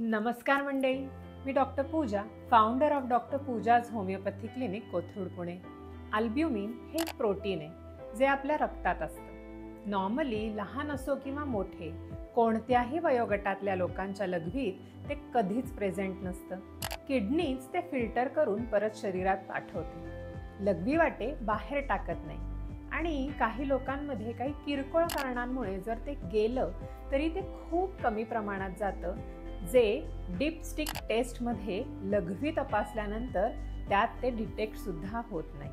नमस्कार मंडळी, मी doctor Pooja, founder of doctor Pooja's homeopathy clinic, Kothrud, Pune. Albumin हे एक प्रोटीन आहे जे आपल्या रक्तात असतं. नॉर्मली लहान असो किंवा मोठे, कोणत्याही वयोगटातल्या लोकांच्या लघवीत ते कधीच प्रेझेंट नसतं. किडनीच ते फिल्टर करून परत शरीरात पाठवते. लघवी वाटे बाहेर टाकत नाही आणि काही लोकांमध्ये काही किरकोळ कारणांमुळे जर ते गेलं तरी ते खूप कमी प्रमाणात जातं, जे डिपस्टिक टेस्टमध्ये लघवी तपासल्यानंतर त्यात ते डिटेक्ट सुद्धा होत नाही.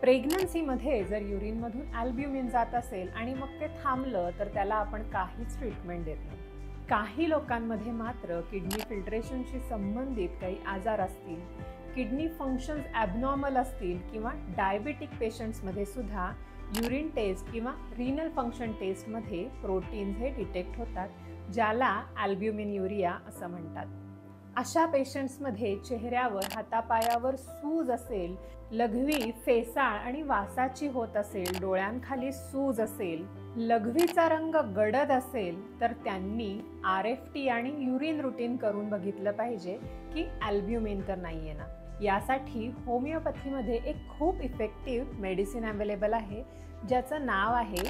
प्रेग्नन्सीमध्ये जर युरिनमधून अल्ब्युमिन जात असेल आणि मग ते थांबलं तर त्याला आपण काहीच ट्रीटमेंट देत नाही. काही लोकांमध्ये मात्र किडनी फिल्ट्रेशनशी संबंधित काही आजार असतील, किडनी फंक्शन्स ॲबनॉर्मल असतील किंवा डायबेटिक पेशंट्समध्ये सुद्धा युरिन टेस्ट किंवा रिनल फंक्शन टेस्टमध्ये प्रोटीन्स हे डिटेक्ट होतात, ज्याला अल्ब्युमिन्युरिया असं म्हणतात. अशा पेशंट्समध्ये चेहऱ्यावर, हातापायावर सूज असेल, लघवी फेसाळ आणि वासाची होत असेल, डोळ्यांखाली सूज असेल, लघवीचा रंग गडद असेल तर त्यांनी RFT आणि युरिन रुटीन करून बघितलं पाहिजे की अल्ब्युमिन तर नाहीये ना. यासाठी होमिओपॅथीमध्ये एक खूप इफेक्टिव्ह मेडिसिन अवेलेबल आहे, ज्याचं नाव आहे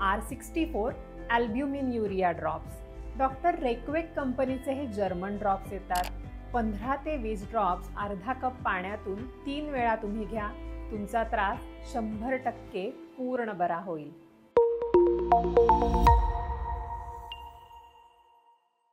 R64 अल्ब्युमिन्युरिया ड्रॉप्स. डॉक्टर रेक्वेक कंपनीचे हे जर्मन ड्रॉप्स येतात. 15 ते 20 ड्रॉप्स अर्धा कप पाण्यातून 3 वेळा तुम्ही घ्या. तुमचा त्रास 100% पूर्ण बरा होईल.